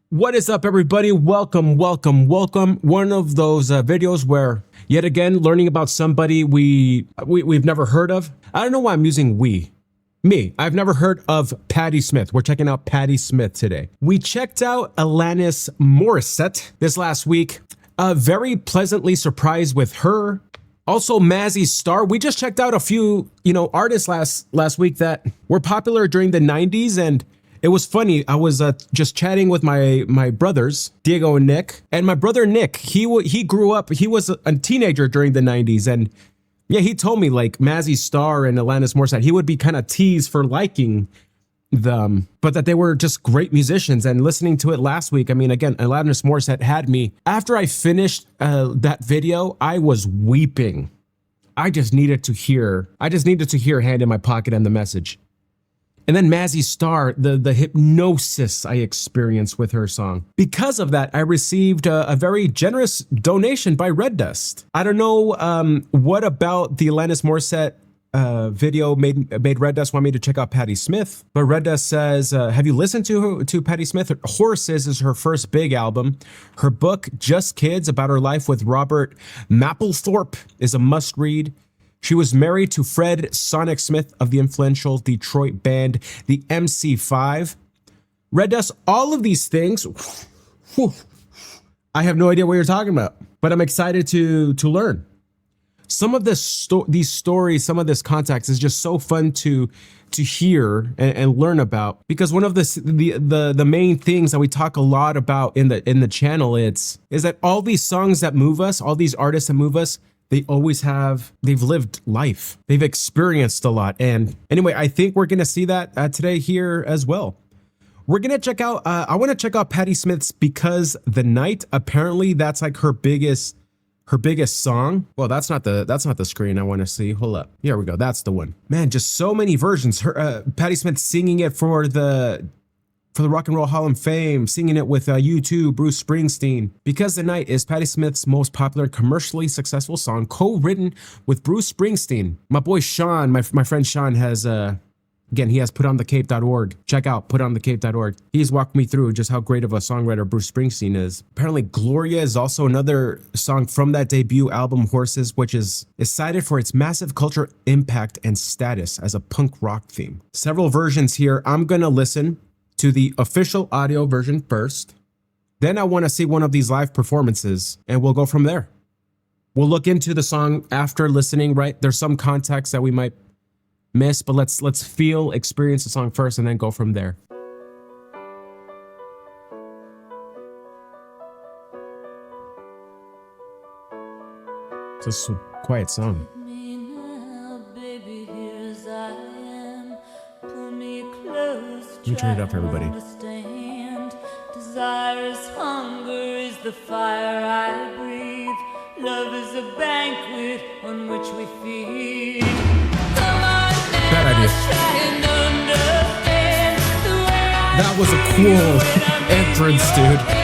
What is up, everybody? Welcome. One of those videos where, yet again, learning about somebody we've never heard of. I don't know why I'm using me. I've never heard of Patti Smith. We're checking out Patti Smith today. We checked out Alanis Morissette this last week. Very pleasantly surprised with her. Also, Mazzy Star. We just checked out a few, artists last week that were popular during the 90s, and it was funny. I was just chatting with my brothers, Diego and Nick, and my brother Nick. He grew up. He was a teenager during the 90s, and yeah, he told me like Mazzy Star and Alanis Morissette. He would be kind of teased for liking them, but that they were just great musicians. And listening to it last week, I mean, again, Alanis Morissette had me. After I finished that video, I was weeping. I just needed to hear Hand in My Pocket and The Message. And then Mazzy Star, the hypnosis I experienced with her song. Because of that, I received a very generous donation by Red Dust. I don't know what about the Alanis Morissette video made Red Dust want me to check out Patti Smith, but Red Dust says, have you listened to Patti Smith? Horses is her first big album. Her book, Just Kids, about her life with Robert Mapplethorpe, is a must read. She was married to Fred Sonic Smith of the influential Detroit band, the MC5. Red Dust, all of these things, whew, I have no idea what you're talking about, but I'm excited to learn. Some of these stories, some of this context is just so fun to hear and learn about, because one of the main things that we talk a lot about in the channel is that all these songs that move us, all these artists that move us, they've lived life. They've experienced a lot. And anyway, I think we're going to see that today here as well. We're going to check out, I want to check out Patti Smith's Because the Night. Apparently that's like her biggest song. Well, that's not the screen I want to see. Hold up. Here we go. That's the one. Man, just so many versions. Her, Patti Smith singing it for the Rock and Roll Hall of Fame, singing it with U2, Bruce Springsteen. Because the Night is Patti Smith's most popular commercially successful song, co-written with Bruce Springsteen. My boy Sean, my friend Sean has, again, he has putonthecape.org. Check out putonthecape.org. He's walked me through just how great of a songwriter Bruce Springsteen is. Apparently Gloria is also another song from that debut album Horses, which is cited for its massive cultural impact and status as a punk rock theme. Several versions here. I'm gonna listen to the official audio version first. Then I want to see one of these live performances, and we'll go from there. We'll look into the song after listening, right? There's some context that we might miss, but let's experience the song first and then go from there. It's a quiet song. Let me turn it up for everybody. Desire is hunger, is the fire I breathe. Love is a banquet on which we feed. Bad idea. That was a cool entrance, dude.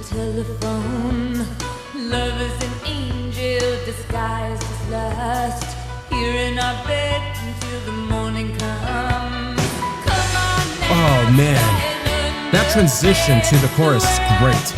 Telephone. Love is an angel disguised as lust. Here in our bed until the morning comes. Come on now. Oh man, that transition to the chorus is great.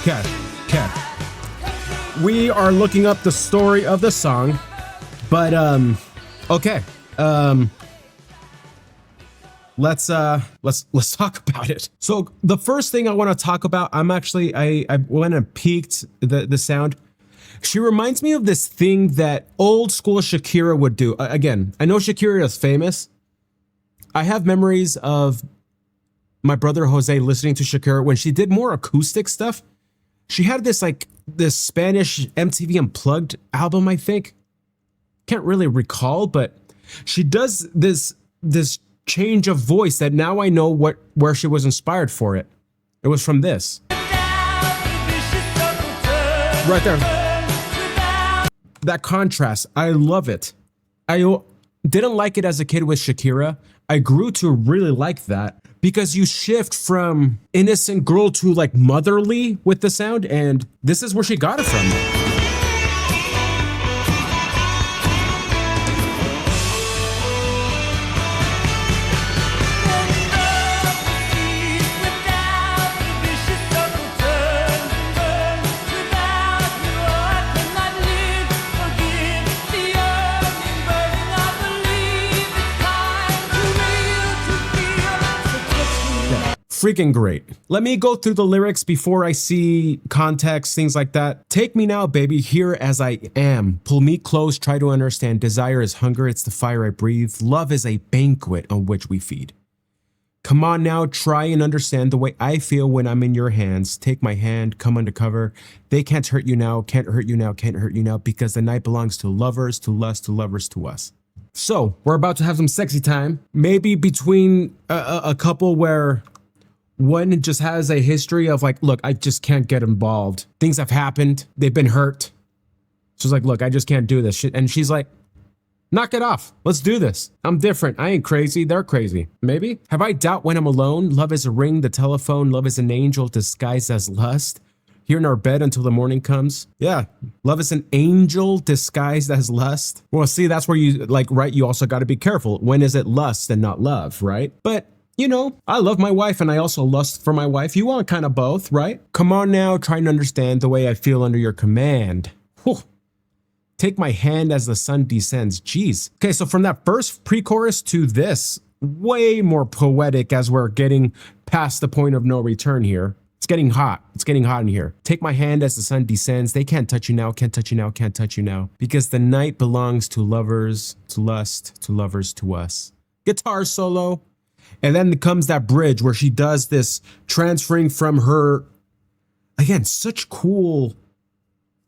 Okay, okay. We are looking up the story of the song, but okay. Let's talk about it. So the first thing I want to talk about, I went and peeked the sound. She reminds me of this thing that old school Shakira would do. Again, I know Shakira is famous. I have memories of my brother Jose listening to Shakira when she did more acoustic stuff. She had this Spanish MTV Unplugged album, I think. Can't really recall, but she does this change of voice that now I know where she was inspired for it. It was from this. Right there. That contrast, I love it. I didn't like it as a kid with Shakira. I grew to really like that because you shift from innocent girl to like motherly with the sound, and this is where she got it from. Freaking great. Let me go through the lyrics before I see context, things like that. Take me now, baby, here as I am. Pull me close, try to understand. Desire is hunger, it's the fire I breathe. Love is a banquet on which we feed. Come on now, try and understand the way I feel when I'm in your hands. Take my hand, come undercover. They can't hurt you now, can't hurt you now, can't hurt you now, because the night belongs to lovers, to lust, to lovers, to us. So, we're about to have some sexy time. Maybe between a couple where one just has a history of like, look, I just can't get involved. Things have happened. They've been hurt. She's like, look, I just can't do this shit. And she's like, knock it off. Let's do this. I'm different. I ain't crazy. They're crazy. Maybe. Have I doubt when I'm alone? Love is a ring, the telephone. Love is an angel disguised as lust. Here in our bed until the morning comes. Yeah. Love is an angel disguised as lust. Well, see, that's where you like, right? You also got to be careful. When is it lust and not love, right? But you know, I love my wife and I also lust for my wife. You want kind of both, right? Come on now, try and understand the way I feel under your command. Whew. Take my hand as the sun descends. Jeez. Okay, so from that first pre-chorus to this, way more poetic as we're getting past the point of no return here. It's getting hot. It's getting hot in here. Take my hand as the sun descends. They can't touch you now, can't touch you now, can't touch you now. Because the night belongs to lovers, to lust, to lovers, to us. Guitar solo. And then comes that bridge where she does this transferring from her, again, such cool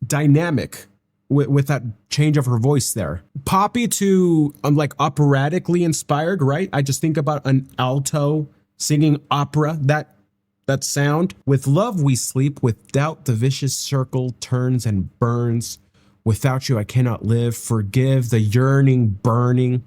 dynamic with that change of her voice there. Poppy to like operatically inspired, right? I just think about an alto singing opera, that sound. With love we sleep, with doubt the vicious circle turns and burns. Without you I cannot live, forgive the yearning burning.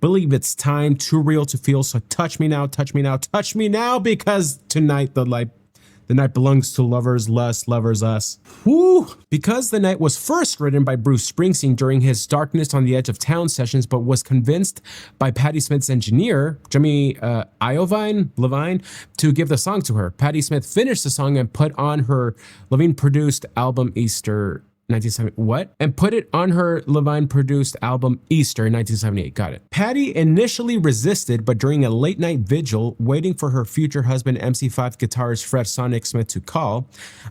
Believe it's time, too real to feel, so touch me now, touch me now, touch me now, because tonight the night belongs to lovers, lust, lovers, us. Woo! Because the night was first written by Bruce Springsteen during his Darkness on the Edge of Town sessions, but was convinced by Patti Smith's engineer, Jimmy Levine, to give the song to her. Patti Smith finished the song and put on her Levine-produced album Easter 1970, what? And put it on her Levine-produced album Easter in 1978. Got it. Patti initially resisted, but during a late-night vigil, waiting for her future husband, MC5 guitarist Fred Sonic Smith to call,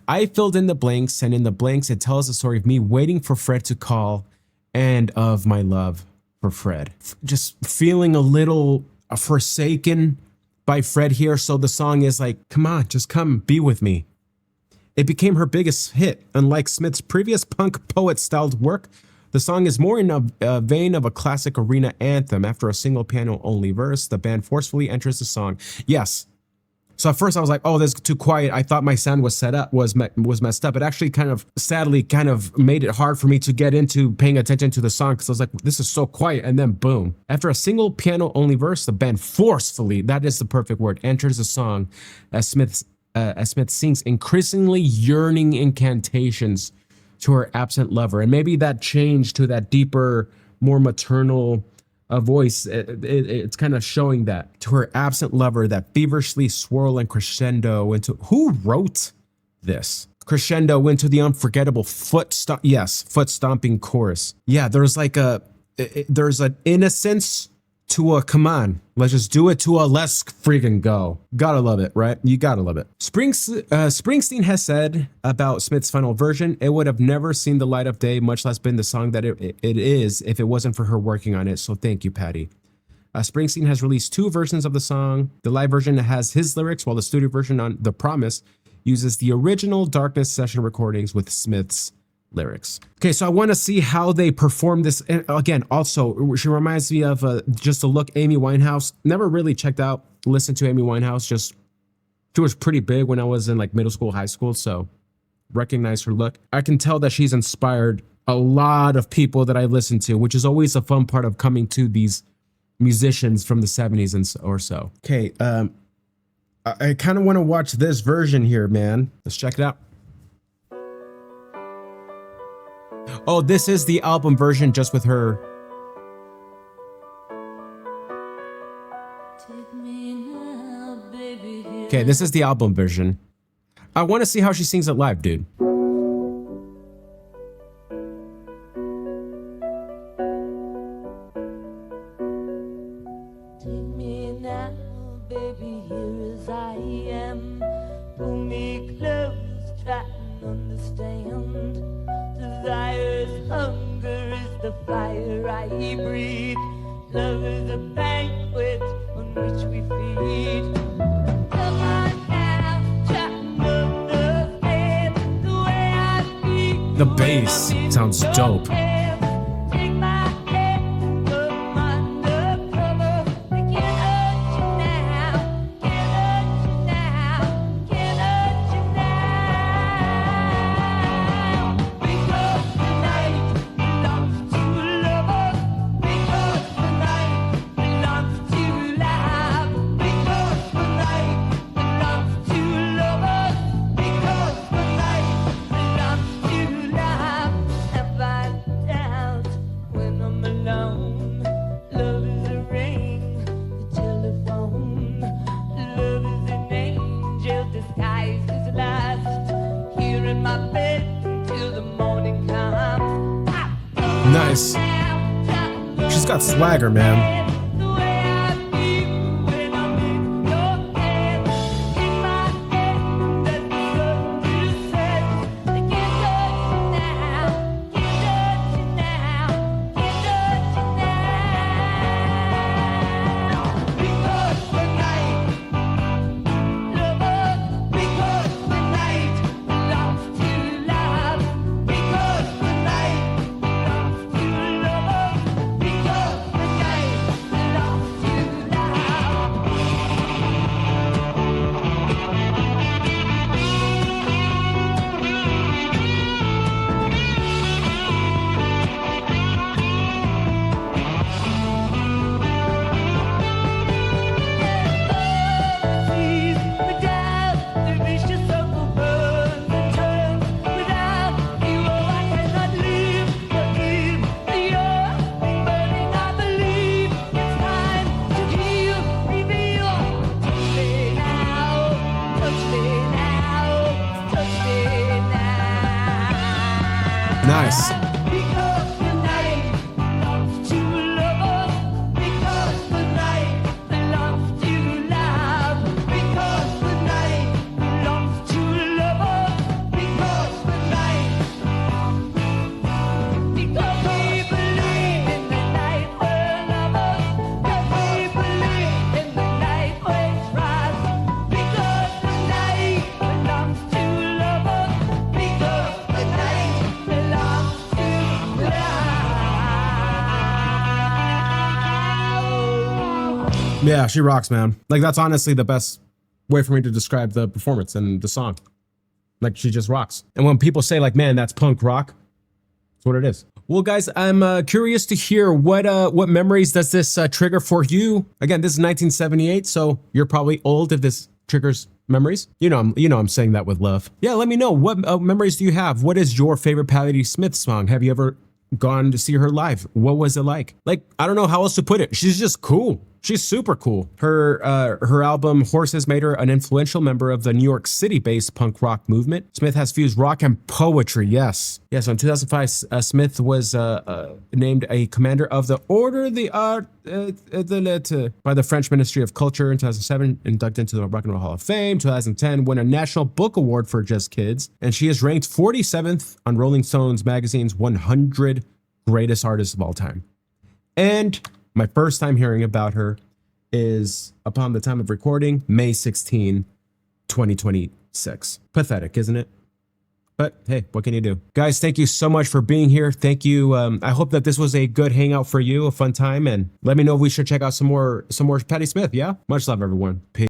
I filled in the blanks, and in the blanks, it tells the story of me waiting for Fred to call and of my love for Fred. Just feeling a little forsaken by Fred here, so the song is like, come on, just come be with me. It became her biggest hit. Unlike Smith's previous punk poet-styled work, the song is more in a vein of a classic arena anthem. After a single piano-only verse, the band forcefully enters the song. Yes. So at first I was like, oh, this is too quiet. I thought my sound was messed up. It actually sadly made it hard for me to get into paying attention to the song because I was like, this is so quiet. And then boom. After a single piano-only verse, the band forcefully, that is the perfect word, enters the song as Smith sings increasingly yearning incantations to her absent lover. And maybe that change to that deeper, more maternal voice, it's kind of showing that to her absent lover, that feverishly swirl and crescendo into who wrote this? crescendo into the unforgettable foot stomping chorus. Yeah, there's like there's an innocence to a come on, let's just do it to a let's freaking go. Gotta love it, right? You gotta love it. Springsteen has said about Smith's final version, it would have never seen the light of day, much less been the song that it is if it wasn't for her working on it. So thank you, Patti. Springsteen has released 2 versions of the song. The live version has his lyrics, while the studio version on The Promise uses the original Darkness session recordings with Smith's lyrics. Okay, so I want to see how they perform this. And again, also, she reminds me of just a look Amy Winehouse. Never really listened to Amy Winehouse. Just she was pretty big when I was in like middle school, high school. So recognize her look. I can tell that she's inspired a lot of people that I listen to, which is always a fun part of coming to these musicians from the 70s or so. Okay, I kind of want to watch this version here, man. Let's check it out. Oh, this is the album version just with her. Okay, this is the album version. I want to see how she sings it live, dude. Take me now, baby, here as I am. Pull me close, try and understand. Desire's hunger is the fire I breathe. Love is a banquet on which we feed. Come on now, try and understand the way I feel. The bass sounds dope. Take my hand, come undercover. I can't hurt you now, can't hurt you now, can't hurt you now. Because the night belongs to lovers. Because the night belongs to love. Because the night belongs to lovers. Because the night belongs to love. Have I doubt when I'm alone? Love is a ring, the telephone. Love is an angel disguised as lust. Here in my bed till the morning comes. Nice. She's got swagger, man. The way I feel when I'm in your hands. In my hand, that the sun will set. I can't touch you now, can't touch you now, can't touch you now. Because the night, lovers, because the night belongs to love. Because the night belongs to lovers. Because the night belongs to love. Seas without the vicious circle burns and turns. Without you, I cannot live. But if you're burning, I believe it's time to heal, reveal. Touch me now, touch me now, touch me now. Nice. Because the night belongs to lovers. Because the night belongs to love. Because the night belongs to lovers. Because the night. Because we believe in the night we're lovers. Because we believe in the night we trust. Because the night belongs to lovers. Because the night belongs to love. Yeah, she rocks, man. Like, that's honestly the best way for me to describe the performance and the song. Like, she just rocks. And when people say, like, man, that's punk rock, that's what it is. Well, guys, I'm curious to hear what memories does this trigger for you? Again, this is 1978, so you're probably old if this triggers memories. You know, I'm saying that with love. Yeah, let me know. What memories do you have? What is your favorite Patti Smith song? Have you ever gone to see her live? What was it like? Like, I don't know how else to put it. She's just cool. She's super cool. Her album Horses made her an influential member of the New York City-based punk rock movement. Smith has fused rock and poetry. Yes. Yes, so in 2005, Smith was named a commander of the Order of the Art by the French Ministry of Culture. In 2007, inducted into the Rock and Roll Hall of Fame. 2010, won a National Book Award for Just Kids. And she is ranked 47th on Rolling Stones magazine's 100 greatest artists of all time. And my first time hearing about her is, upon the time of recording, May 16, 2026. Pathetic, isn't it? But hey, what can you do? Guys, thank you so much for being here. Thank you. I hope that this was a good hangout for you, a fun time. And let me know if we should check out some more Patti Smith. Yeah? Much love, everyone. Peace.